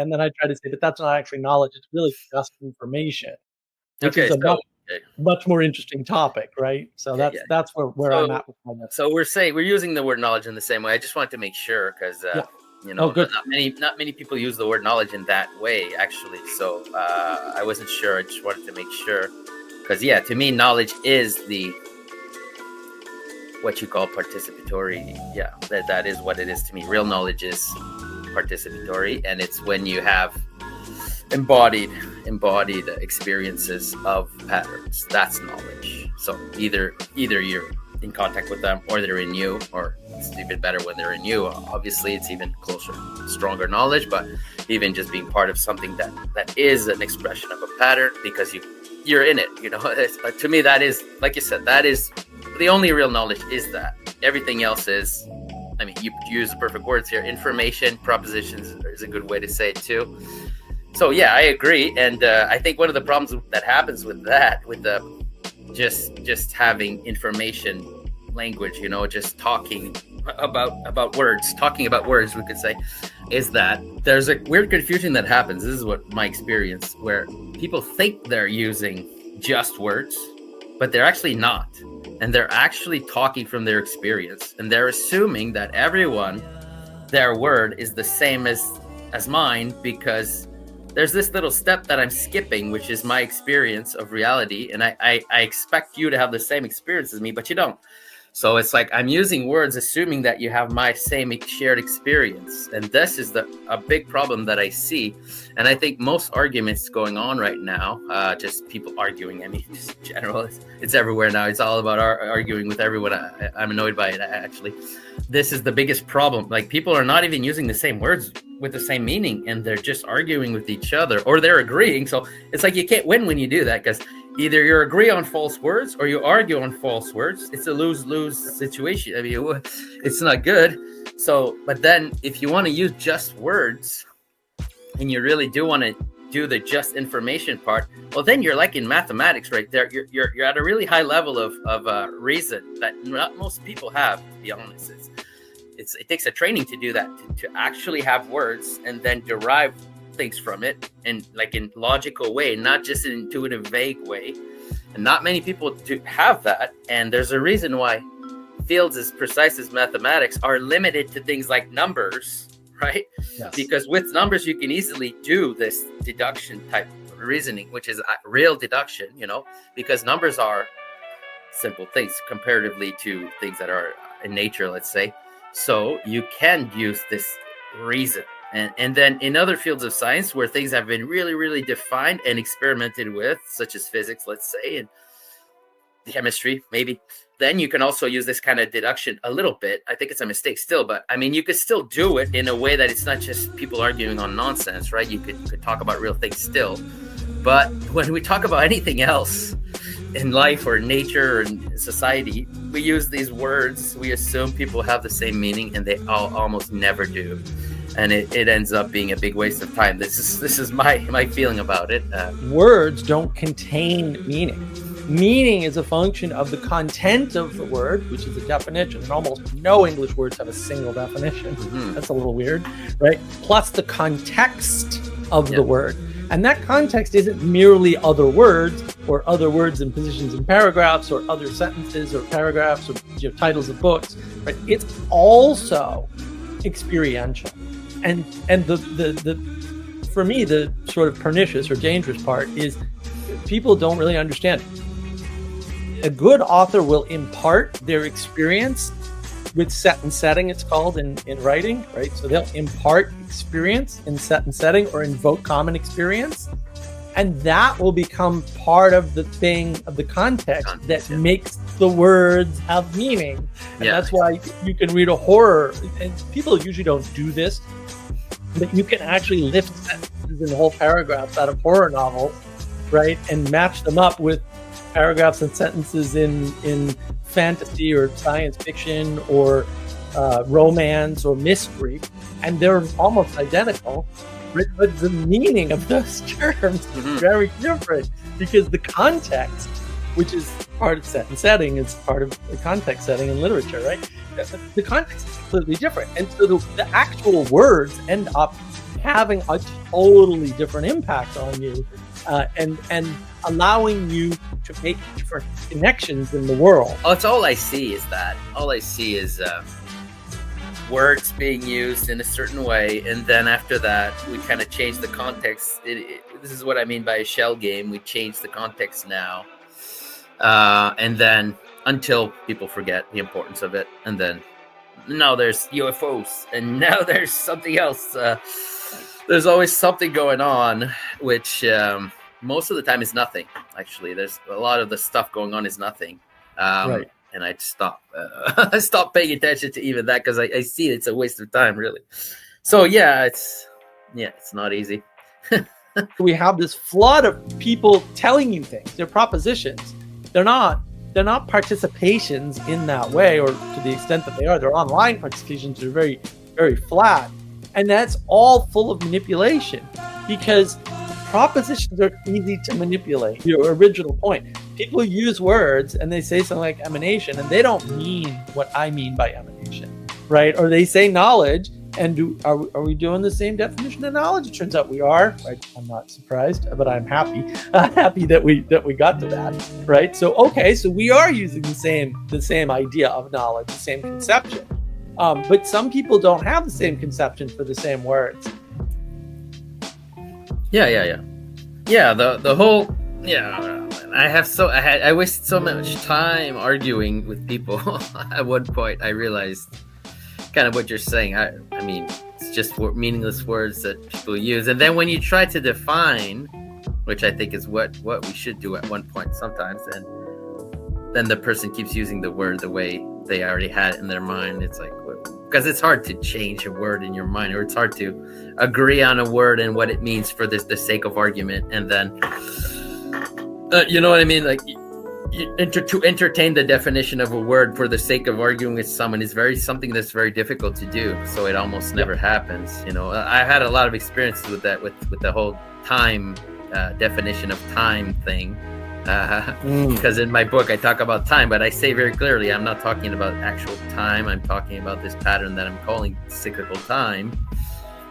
And then I try to say, but that's not actually knowledge. It's really just information, which Okay, is a so okay. much more interesting topic, right? So Yeah, yeah. that's where I'm at with my message. So we're using the word knowledge in the same way. I just wanted to make sure because Yeah. you Oh, know, good. not many people use the word knowledge in that way actually. So I wasn't sure. I just wanted to make sure because yeah, to me, knowledge is the what you call participatory. Yeah, that is what it is to me. Real knowledge is participatory, and it's when you have embodied experiences of patterns. That's knowledge. So either you're in contact with them or they're in you, or it's even better when they're in you. Obviously it's even closer, stronger knowledge, but even just being part of something that is an expression of a pattern because you're in it, you know. To me, that is, like you said, that is the only real knowledge. Is that everything else is, I mean, you use the perfect words here, information, propositions is a good way to say it too. So yeah, I agree, and I think one of the problems that happens with that, with the just having information language, you know, just talking about words, we could say, is that there's a weird confusion that happens. This is what my experience, where people think they're using just words, but they're actually not, and they're actually talking from their experience, and they're assuming that everyone, their word is the same as mine because there's this little step that I'm skipping, which is my experience of reality. And I expect you to have the same experience as me, but you don't. So it's like I'm using words, assuming that you have my same shared experience. And this is a big problem that I see. And I think most arguments going on right now, just people arguing, I mean, just in general, it's everywhere now. It's all about arguing with everyone. I'm annoyed by it, actually. This is the biggest problem. Like, people are not even using the same words with the same meaning, and they're just arguing with each other, or they're agreeing. So it's like you can't win when you do that, because either you agree on false words or you argue on false words. It's a lose-lose situation. I mean, it's not good. So, but then if you want to use just words and you really do want to do the just information part, well, then you're like in mathematics right there. You're at a really high level of reason that not most people have, to be honest. It takes a training to do that, to actually have words and then derive things from it, and like in logical way, not just an intuitive, vague way. And not many people do have that. And there's a reason why fields as precise as mathematics are limited to things like numbers, right? Yes. Because with numbers, you can easily do this deduction type reasoning, which is real deduction, you know, because numbers are simple things comparatively to things that are in nature, let's say. So you can use this reason. And then in other fields of science where things have been really, really defined and experimented with, such as physics, let's say, and chemistry, maybe, then you can also use this kind of deduction a little bit. I think it's a mistake still, but I mean, you could still do it in a way that it's not just people arguing on nonsense, right? You could talk about real things still. But when we talk about anything else in life or nature or in society, we use these words, we assume people have the same meaning, and they almost never do. And it ends up being a big waste of time. This is my feeling about it. Words don't contain meaning. Meaning is a function of the content of the word, which is a definition. And almost no English words have a single definition. Mm-hmm. That's a little weird, right? Plus the context of the word. And that context isn't merely other words or other words and positions in paragraphs or other sentences or paragraphs or titles of books, right? It's also experiential. And the for me, the sort of pernicious or dangerous part is people don't really understand it. A good author will impart their experience with set and setting, it's called in writing, right? So they'll impart experience in set and setting or invoke common experience. And that will become part of the thing, of the context that makes the words have meaning. And that's why you can read a horror, and people usually don't do this, but you can actually lift sentences and whole paragraphs out of horror novels, right? And match them up with paragraphs and sentences in fantasy or science fiction or romance or mystery, and they're almost identical, but the meaning of those terms is very different, because the context, which is part of set and setting, is part of the context setting in literature, right? The context is completely different, and so the actual words end up having a totally different impact on you, and allowing you to make different connections in the world. Oh, it's all I see is that. All I see is words being used in a certain way, and then after that, we kind of change the context. This is what I mean by a shell game. We change the context now, and then until people forget the importance of it, and then now there's UFOs, and now there's something else. There's always something going on, which most of the time is nothing. Actually, there's a lot of the stuff going on is nothing. Right. And I stop paying attention to even that because I see it's a waste of time, really. So it's not easy. We have this flood of people telling you things. They're propositions. They're not participations in that way, or to the extent that they are. They're online participations. They're very, very flat. And that's all full of manipulation, because propositions are easy to manipulate. Your original point. People use words and they say something like emanation, and they don't mean what I mean by emanation, right? Or they say knowledge, and are we doing the same definition of knowledge? It turns out we are. Right? I'm not surprised, but I'm happy that we got to that, right? So we are using the same idea of knowledge, the same conception, but some people don't have the same conception for the same words. Yeah. The whole I wasted so much time arguing with people. At one point, I realized kind of what you're saying. I mean, it's just meaningless words that people use, and then when you try to define, which I think is what we should do at one point sometimes, and then the person keeps using the word the way they already had it in their mind. It's like, because it's hard to change a word in your mind, or it's hard to agree on a word and what it means for the sake of argument, and then you know what I mean? Like, to entertain the definition of a word for the sake of arguing with someone is something that's very difficult to do. So it almost never happens. You know, I've had a lot of experiences with that, with the whole time definition of time thing. Because in my book I talk about time, but I say very clearly I'm not talking about actual time. I'm talking about this pattern that I'm calling cyclical time.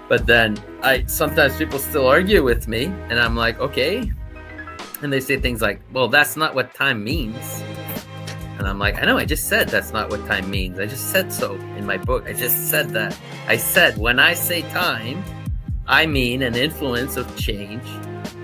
But then sometimes people still argue with me, and I'm like, okay. And they say things like, well, that's not what time means. And I'm like, I know, I just said that's not what time means. I just said so in my book. I just said that. I said, when I say time, I mean an influence of change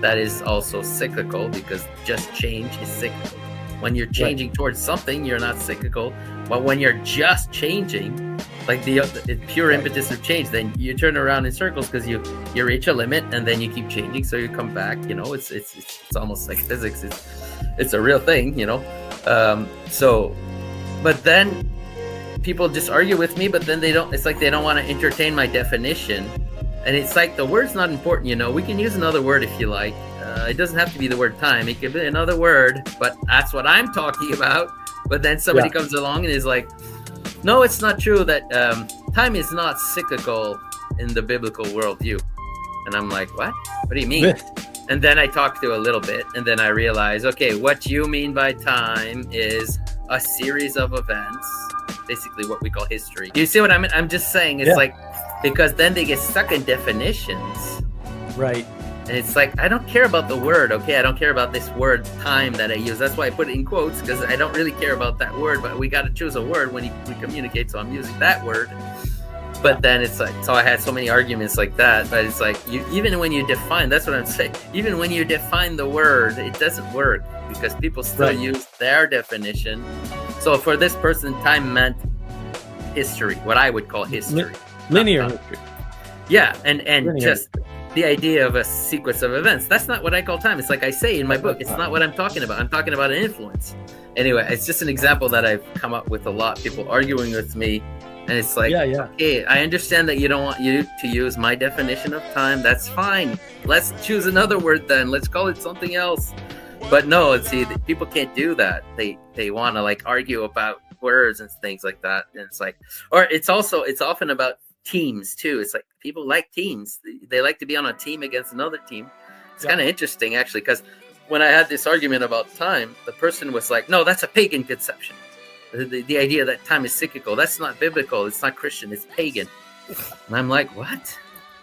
that is also cyclical, because just change is cyclical. When you're changing towards something, you're not cyclical. But when you're just changing, like the pure impetus of change, then you turn around in circles because you reach a limit, and then you keep changing, so you come back. You know, it's almost like physics. It's a real thing, you know. But then people just argue with me, but then they don't. It's like they don't want to entertain my definition, and it's like the word's not important. You know, we can use another word if you like. It doesn't have to be the word time. It could be another word, but that's what I'm talking about. But then somebody comes along and is like, no, it's not true that time is not cyclical in the biblical worldview. And I'm like, what? What do you mean? And then I talk to a little bit, and then I realize, okay, what you mean by time is a series of events, basically what we call history. You see what I mean? I'm just saying, it's like, because then they get stuck in definitions. Right. And it's like, I don't care about the word, okay? I don't care about this word time that I use. That's why I put it in quotes, because I don't really care about that word, but we got to choose a word when we communicate, so I'm using that word. But then it's like, so I had so many arguments like that, but it's like, even when you define, that's what I'm saying, even when you define the word, it doesn't work, because people still use their definition. So for this person, time meant history, what I would call history. Linear history. Yeah, and just the idea of a sequence of events. That's not what I call time. It's like I say in my book, it's not what I'm talking about. I'm talking about an influence. Anyway, it's just an example that I've come up with a lot. People arguing with me, and it's like, okay, I understand that you don't want you to use my definition of time. That's fine. Let's choose another word then. Let's call it something else. But no, see, people can't do that. They want to like argue about words and things like that. And it's like, or it's often about teams too. It's like people like teams. They like to be on a team against another team. It's kind of interesting actually, because when I had this argument about time, the person was like, no, that's a pagan conception. The idea that time is cyclical, that's not biblical, it's not Christian, it's pagan. And I'm like, what?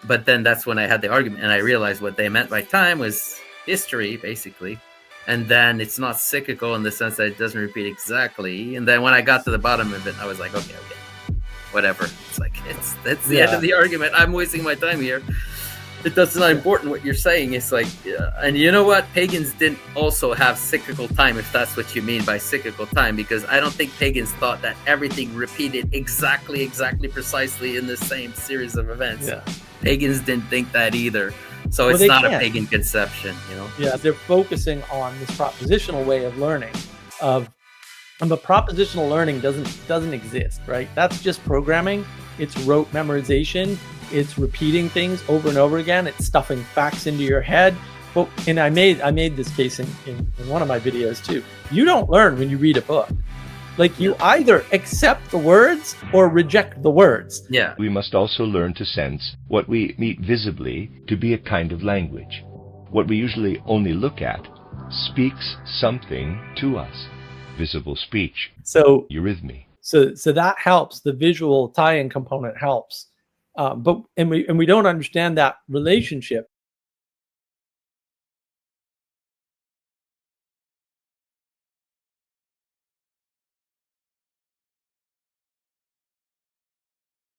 but then that's when I had the argument, and I realized what they meant by time was history, basically. And then it's not cyclical in the sense that it doesn't repeat exactly. And then when I got to the bottom of it, I was like, okay, whatever. It's like, that's the end of the argument. I'm wasting my time here. That's not important what you're saying. It's like, and you know what? Pagans didn't also have cyclical time, if that's what you mean by cyclical time, because I don't think pagans thought that everything repeated exactly, precisely in the same series of events. Yeah. Pagans didn't think that either. So it's not a pagan conception, you know? Yeah, they're focusing on this propositional way of learning. But propositional learning doesn't exist, right? That's just programming. It's rote memorization. It's repeating things over and over again. It's stuffing facts into your head. But and I made this case in one of my videos too. You don't learn when you read a book. Like, you either accept the words or reject the words. Yeah. We must also learn to sense what we meet visibly to be a kind of language. What we usually only look at speaks something to us. Visible speech. So eurythmy. So that helps. The visual tie-in component helps. But we don't understand that relationship